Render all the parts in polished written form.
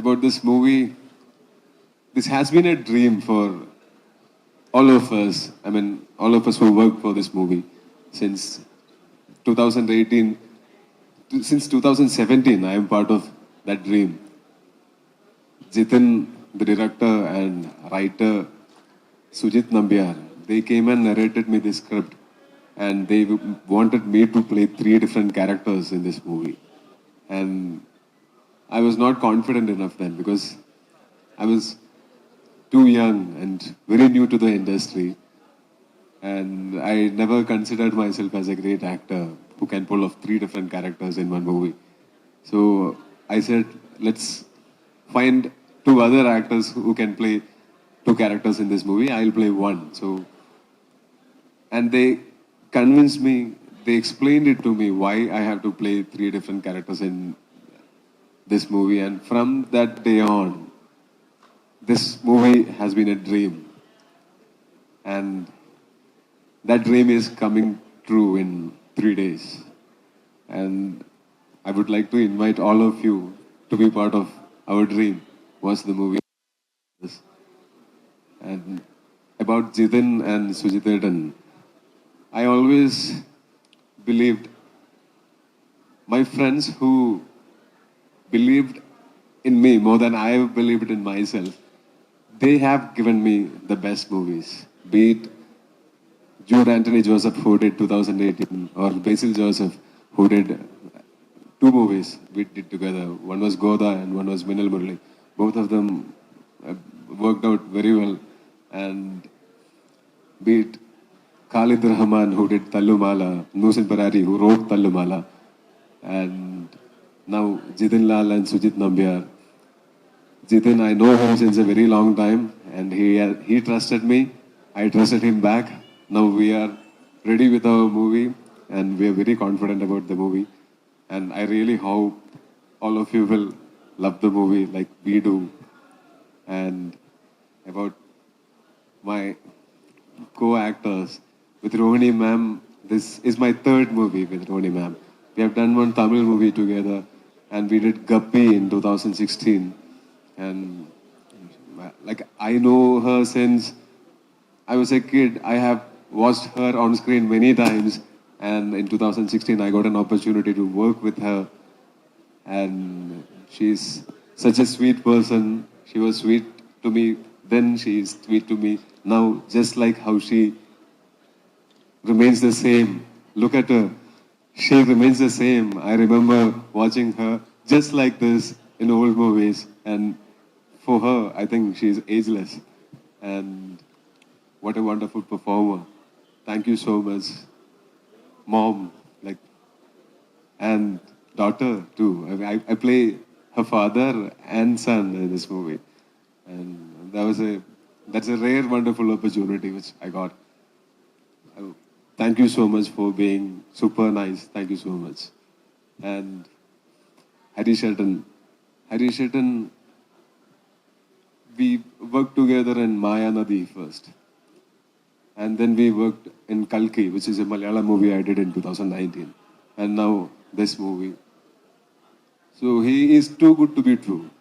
about this movie. This has been a dream for all of us. I mean, all of us who worked for this movie since 2018. Since 2017, I am part of that dream. Jitin, the director and writer, Sujit Nambiar, they came and narrated me this script, and they wanted me to play three different characters in this movie. And I was not confident enough then because I was too young and very new to the industry. And I never considered myself as a great actor who can pull off three different characters in one movie. So I said, let's find two other actors who can play two characters in this movie. I'll play one. So, and they convinced me, they explained it to me why I have to play three different characters in this movie. And from that day on, this movie has been a dream. And that dream is coming true in 3 days. And I would like to invite all of you to be part of our dream once the movie is. And about Jitin and Sujitetan, I always believed my friends who believed in me more than I have believed in myself, they have given me the best movies. Be it Jude Anthony Joseph, who did 2018, or Basil Joseph, who did two movies we did together. One was Goda and one was Minal Murli. Both of them worked out very well. And be it Khalid Rahman, who did Tallumala, Nusin Parari, who wrote Tallumala, and now Jitin Lal and Sujit Nambiar. Jitin, I know him since a very long time, and he trusted me. I trusted him back. Now we are ready with our movie, and we are very confident about the movie. And I really hope all of you will love the movie like we do. And about my co-actors, with Rohini ma'am, this is my third movie with Rohini ma'am. We have done one Tamil movie together, and we did Gappi in 2016. And like I know her since I was a kid. I have watched her on screen many times, and in 2016 I got an opportunity to work with her, and she's such a sweet person. She was sweet to me then, she is sweet to me now, just like how she remains the same. Look at her. She remains the same. I remember watching her just like this in old movies, and for her, I think she's ageless. And what a wonderful performer. Thank you so much, mom, like, and daughter too. I play her father and son in this movie, and that's a rare, wonderful opportunity which I got. Thank you so much for being super nice. Thank you so much. And Hari Shelton, we worked together in Maya Nadi first. And then we worked in Kalki, which is a Malayalam movie I did in 2019. And now this movie. So he is too good to be true.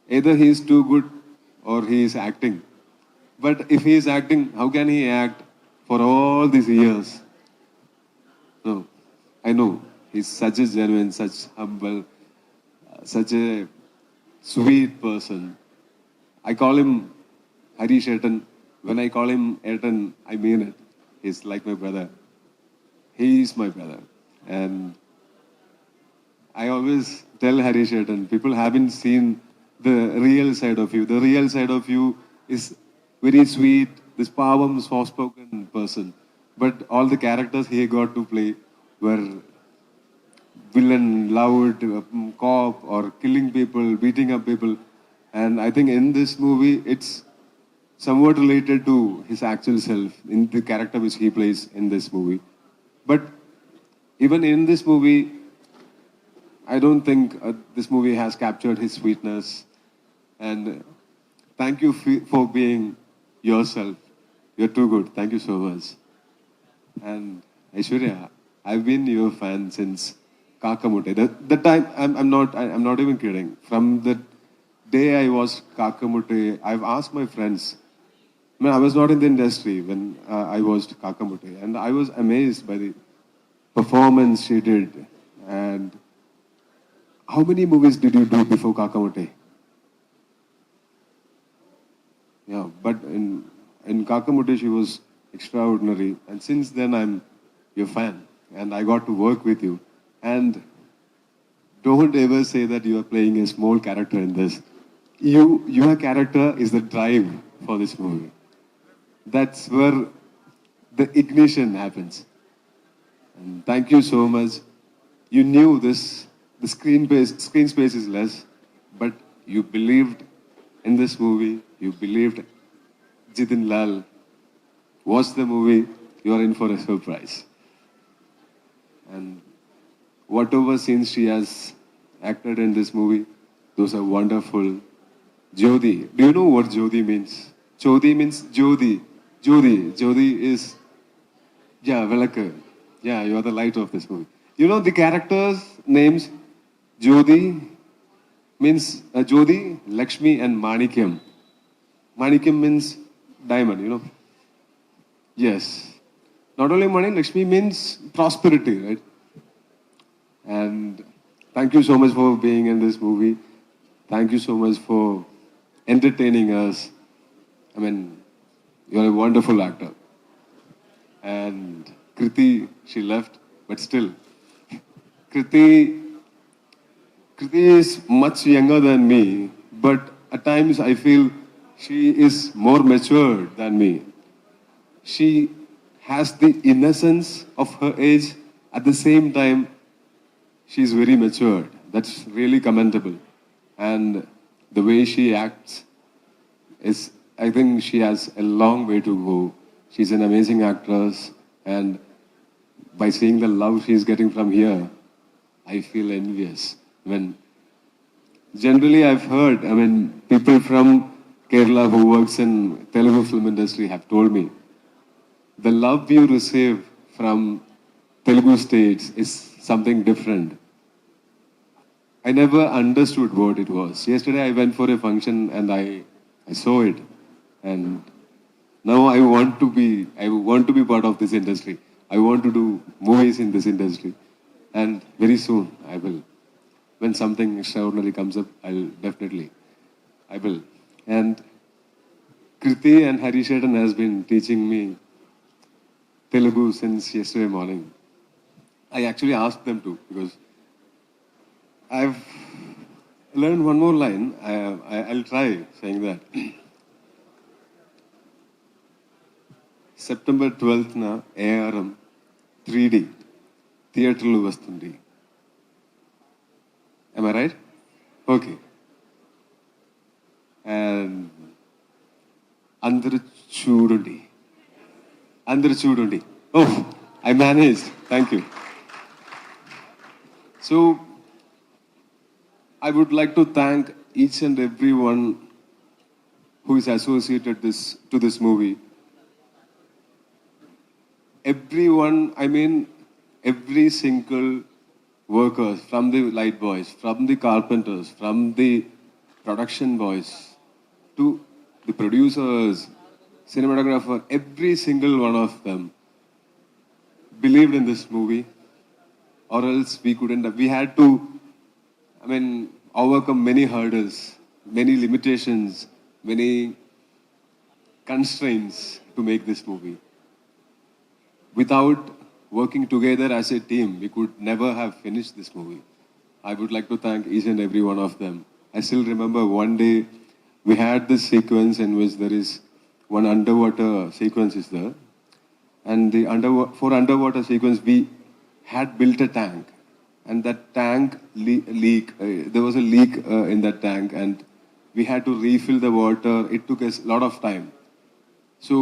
Either he is too good or he is acting. But if he is acting, how can he act for all these years? No, I know. He's such a genuine, such humble, such a sweet person. I call him Harish Etan. When I call him Etan, I mean it. He's like my brother. He is my brother. And I always tell Harish Etan, people haven't seen the real side of you. The real side of you is very sweet, this pavam, soft-spoken person. But all the characters he got to play were villain, loud, cop, or killing people, beating up people. And I think in this movie, it's somewhat related to his actual self, in the character which he plays in this movie. But even in this movie, I don't think this movie has captured his sweetness. And thank you for being yourself. You're too good. Thank you so much. And Aishwarya, I've been your fan since Kakamute. That time, I'm not even kidding. From the day I watched Kakamute, I've asked my friends. I mean, I was not in the industry when I watched Kakamute, and I was amazed by the performance she did. And how many movies did you do before Kakamute? Yeah, but in Kakamute she was extraordinary, and since then I'm your fan, and I got to work with you. And don't ever say that you are playing a small character in this. Your character is the drive for this movie. That's where the ignition happens. And thank you so much. You knew this. The screen space is less, but you believed in this movie. You believed Jitin Lal. Watch the movie. You are in for a surprise. And whatever scenes she has acted in this movie, those are wonderful. Jyoti. Do you know what Jyoti means? Jyoti means Jyoti. Jyoti. Jyoti is, yeah, Velaka. Yeah, you are the light of this movie. You know the characters' names? Jyoti means Jyoti, Lakshmi, and Manikyam. Manikyam means diamond, you know. Yes. Not only money, Lakshmi means prosperity, right? And thank you so much for being in this movie. Thank you so much for entertaining us. I mean, you're a wonderful actor. And Kriti, she left, but still, Kriti, Kriti is much younger than me, but at times I feel she is more matured than me. She has the innocence of her age. At the same time, she is very matured. That's really commendable. And the way she acts is, I think she has a long way to go. She's an amazing actress, and by seeing the love she's getting from here, I feel envious. When generally I've heard, I mean, people from Kerala who works in Telugu film industry have told me, the love you receive from Telugu states is something different. I never understood what it was. Yesterday I went for a function and I saw it. And now I want to be part of this industry. I want to do movies in this industry. And very soon I will. When something extraordinary comes up, I will. And Kriti and Harishetan has been teaching me Telugu since yesterday morning. I actually asked them to because I've learned one more line. I'll try saying that. September 12th na ARM 3D థియేటర్లు వస్తుంది. Am I right? Okay. And అందరూ చూడండి. అందరూ చూడండి. Oh, I managed. Thank you. So, I would like to thank each and everyone who is associated to this movie. Everyone, I mean, every single worker, from the light boys, from the carpenters, from the production boys, to the producers, cinematographer, every single one of them believed in this movie, or else we couldn't have. We had to, I mean, overcome many hurdles, many limitations, many constraints to make this movie. Without working together as a team, we could never have finished this movie. I would like to thank each and every one of them. I still remember one day we had this sequence in which there is one underwater sequence is there. And for underwater sequence, we had built a tank. And that tank there was a leak in that tank and we had to refill the water. It took us a lot of time. So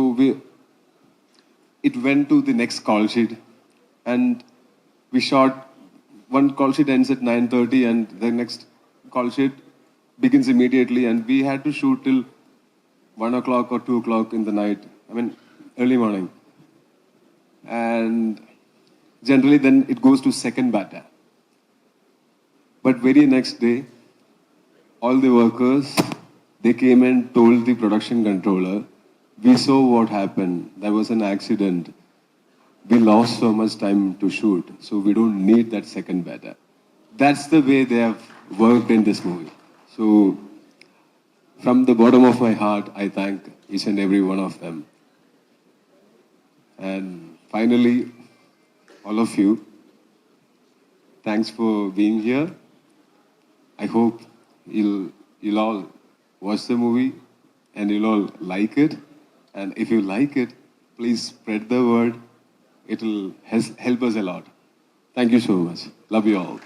it went to the next call sheet and we shot, one call sheet ends at 9:30 and the next call sheet begins immediately and we had to shoot till 1 o'clock or 2 o'clock in the night, I mean early morning. And generally then it goes to second bata. But very next day, all the workers, they came and told the production controller, we saw what happened. There was an accident. We lost so much time to shoot, so we don't need that second better. That's the way they have worked in this movie. So from the bottom of my heart, I thank each and every one of them. And finally, all of you, thanks for being here. I hope you'll all watch the movie and you'll all like it. And if you like it, please spread the word. It'll help us a lot. Thank you so much. Love you all.